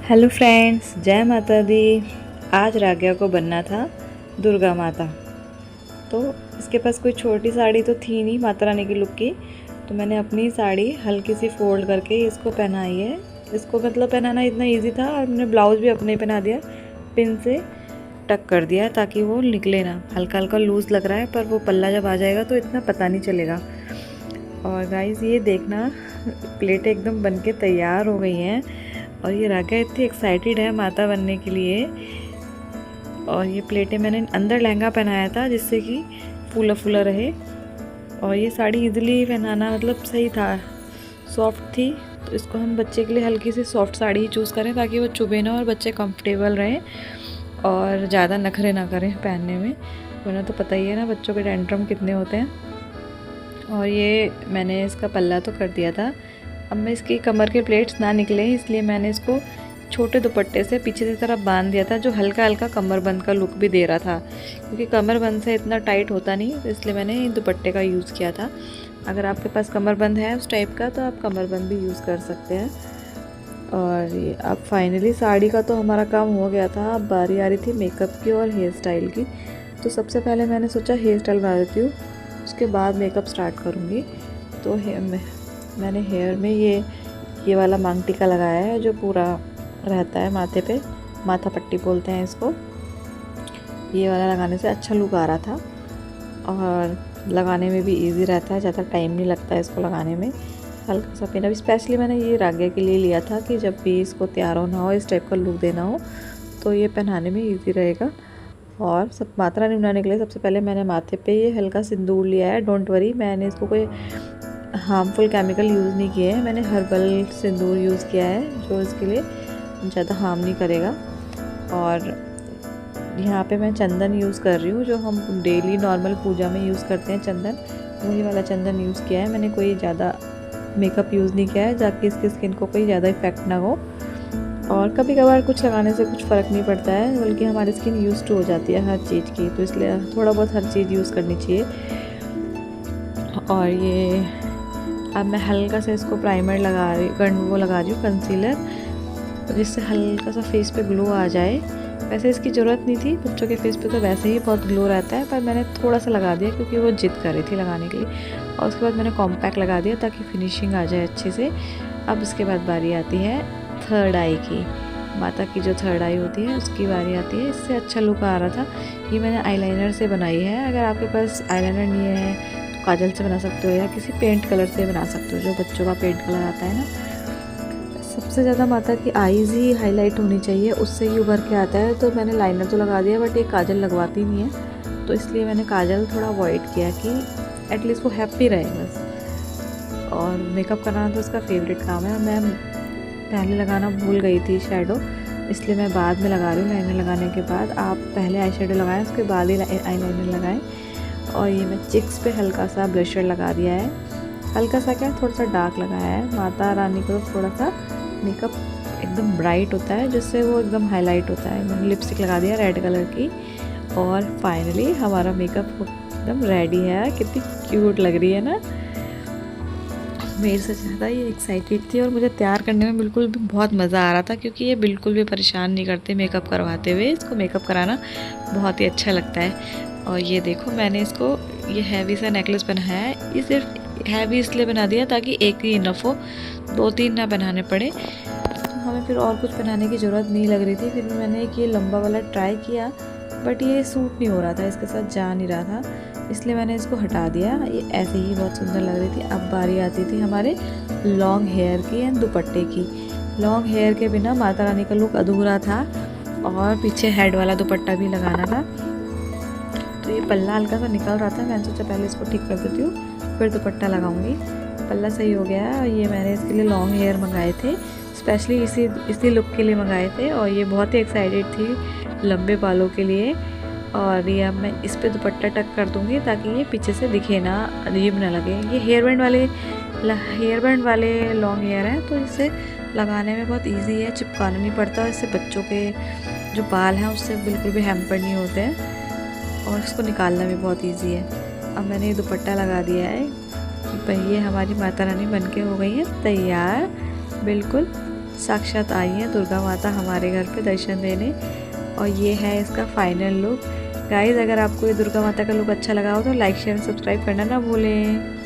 Hello friends, जय माता दी। आज राग्या को बनना था दुर्गा माता। तो इसके पास कोई छोटी साड़ी तो थी नहीं माता रानी की लुक की, तो मैंने अपनी साड़ी हल्की सी फोल्ड करके इसको पहनाई है। इसको मतलब पहनाना इतना इजी था और मैंने ब्लाउज भी अपने पहना दिया, पिन से टक कर दिया ताकि वो निकले ना। हल्का हल्का लूज़ लग रहा है पर वो पल्ला जब आ जाएगा तो इतना पता नहीं चलेगा। और गाइस ये देखना, प्लेटें एकदम बन के तैयार हो गई हैं और ये राग्या इतनी एक्साइटेड है माता बनने के लिए। और ये प्लेटें मैंने अंदर लहंगा पहनाया था जिससे कि फूला फूला रहे। और ये साड़ी इजीली पहनाना मतलब सही था, सॉफ्ट थी। तो इसको हम बच्चे के लिए हल्की सी सॉफ्ट साड़ी ही चूज़ करें ताकि वो चुभे ना और बच्चे कंफर्टेबल रहें और ज़्यादा नखरे ना करें पहनने में, वरना तो पता ही है ना बच्चों के टेंट्रम कितने होते हैं। और ये मैंने इसका पल्ला तो कर दिया था। अब मैं इसकी कमर के प्लेट्स ना निकले इसलिए मैंने इसको छोटे दुपट्टे से पीछे की तरफ बांध दिया था, जो हल्का हल्का कमरबंद का लुक भी दे रहा था, क्योंकि कमरबंद से इतना टाइट होता नहीं, तो इसलिए मैंने दुपट्टे का यूज़ किया था। अगर आपके पास कमरबंद है उस टाइप का तो आप कमरबंद भी यूज़ कर सकते हैं। और ये अब फाइनली साड़ी का तो हमारा काम हो गया था। अब बारी आ रही थी मेकअप की और हेयर स्टाइल की। तो सबसे पहले मैंने सोचा हेयर स्टाइल बना देती हूँ, उसके बाद मेकअप स्टार्ट करूँगी। तो मैंने हेयर में ये वाला मांग टीका लगाया है जो पूरा रहता है माथे पे, माथा पट्टी बोलते हैं इसको। ये वाला लगाने से अच्छा लुक आ रहा था और लगाने में भी इजी रहता है, ज़्यादा टाइम नहीं लगता है इसको लगाने में। हल्का सा पिन, अब स्पेशली मैंने ये राग्या के लिए लिया था कि जब भी इसको तैयार होना हो, इस टाइप का लुक देना हो तो ये पहनाने में ईजी रहेगा। और सब माता रानी बनाने के लिए सबसे पहले मैंने माथे पे ये हल्का सिंदूर लिया है। डोंट वरी, मैंने इसको कोई हार्मफुल केमिकल यूज़ नहीं किए हैं, मैंने हर्बल सिंदूर यूज़ किया है जो इसके लिए ज़्यादा हार्म नहीं करेगा। और यहाँ पे मैं चंदन यूज़ कर रही हूँ, जो हम डेली नॉर्मल पूजा में यूज़ करते हैं चंदन, वही वाला चंदन यूज़ किया है मैंने। कोई ज़्यादा मेकअप यूज़ नहीं किया है ताकि इसकी स्किन को कोई ज़्यादा इफेक्ट ना हो। और कभी कभार कुछ लगाने से कुछ फ़र्क नहीं पड़ता है, बल्कि हमारी स्किन यूज़ टू हो जाती है हर चीज़ की, तो इसलिए थोड़ा बहुत हर चीज़ यूज़ करनी चाहिए। और ये अब मैं हल्का सा इसको प्राइमर लगा रही हूँ कंसीलर, जिससे हल्का सा फेस पे ग्लो आ जाए। वैसे इसकी ज़रूरत नहीं थी, बच्चों के फेस पे तो वैसे ही बहुत ग्लो रहता है, पर मैंने थोड़ा सा लगा दिया क्योंकि वो जिद कर रही थी लगाने के लिए। और उसके बाद मैंने कॉम्पैक्ट लगा दिया ताकि फिनिशिंग आ जाए अच्छे से। अब इसके बाद बारी आती है थर्ड आई की, माता की जो थर्ड आई होती है उसकी बारी आती है। इससे अच्छा लुक आ रहा था। ये मैंने आईलाइनर से बनाई है। अगर आपके पास आईलाइनर नहीं है तो काजल से बना सकते हो या किसी पेंट कलर से बना सकते हो, जो बच्चों का पेंट कलर आता है ना। सबसे ज़्यादा माता की आईज़ ही हाईलाइट होनी चाहिए, उससे ही उभर के आता है। तो मैंने लाइनर तो लगा दिया बट ये काजल लगवाती नहीं है, तो इसलिए मैंने काजल थोड़ा अवॉइड किया कि एटलीस्ट वो हैप्पी रहे बस। और मेकअप करना तो उसका फेवरेट काम है। मैं पहले लगाना भूल गई थी शेडो, इसलिए मैं बाद में लगा रही हूँ। लाइनर लगाने के बाद आप पहले आई शेडो लगाएं, उसके बाद ही आई लाइनर लगाएं। और ये मैं चिक्स पे हल्का सा ब्लशर लगा दिया है। हल्का सा क्या, थोड़ा सा डार्क लगाया है। माता रानी को थोड़ा सा मेकअप एकदम ब्राइट होता है जिससे वो एकदम हाईलाइट होता है। मैंने लिपस्टिक लगा दिया रेड कलर की। और फाइनली हमारा मेकअप एकदम रेडी है। कितनी क्यूट लग रही है ना। मेरे से ज़्यादा ये एक्साइटेड थी और मुझे तैयार करने में बिल्कुल भी बहुत मज़ा आ रहा था, क्योंकि ये बिल्कुल भी परेशान नहीं करते मेकअप करवाते हुए। इसको मेकअप कराना बहुत ही अच्छा लगता है। और ये देखो, मैंने इसको ये हैवी सा नेकलेस बनाया है। ये सिर्फ हैवी इसलिए बना दिया ताकि एक ही इनफ हो, 2-3 ना बनाने पड़े। तो हमें फिर और कुछ बनाने की ज़रूरत नहीं लग रही थी। फिर भी मैंने एक ये लंबा वाला ट्राई किया, बट ये सूट नहीं हो रहा था, इसके साथ जा नहीं रहा था, इसलिए मैंने इसको हटा दिया। ये ऐसे ही बहुत सुंदर लग रही थी। अब बारी आती थी हमारे लॉन्ग हेयर की एंड दुपट्टे की। लॉन्ग हेयर के बिना माता रानी का लुक अधूरा था और पीछे हेड वाला दुपट्टा भी लगाना था। तो ये पल्ला हल्का सा निकल रहा था, मैंने सोचा पहले इसको ठीक कर देती हूँ फिर दुपट्टा लगाऊंगी। पल्ला सही हो गया है। ये मैंने इसके लिए लॉन्ग हेयर मंगाए थे, स्पेशली इसी लुक के लिए मंगाए थे। और ये बहुत ही एक्साइटेड थी लंबे बालों के लिए। और ये अब मैं इस पे दुपट्टा टक कर दूँगी ताकि ये पीछे से दिखे ना, अजीब ना लगे। ये हेयर बैंड वाले लॉन्ग हेयर हैं, तो इसे लगाने में बहुत इजी है, चिपकाना नहीं पड़ता। और इससे बच्चों के जो बाल हैं उससे बिल्कुल भी हैम्पर नहीं होते हैं और इसको निकालना भी बहुत इजी है। अब मैंने ये दुपट्टा लगा दिया है। ये हमारी माता रानी बनके हो गई है तैयार, बिल्कुल साक्षात आई हैं दुर्गा माता हमारे घर पे दर्शन देने। और ये है इसका फाइनल लुक। गाइस, अगर आपको ये दुर्गा माता का लुक अच्छा लगा हो तो लाइक शेयर सब्सक्राइब करना ना भूलें।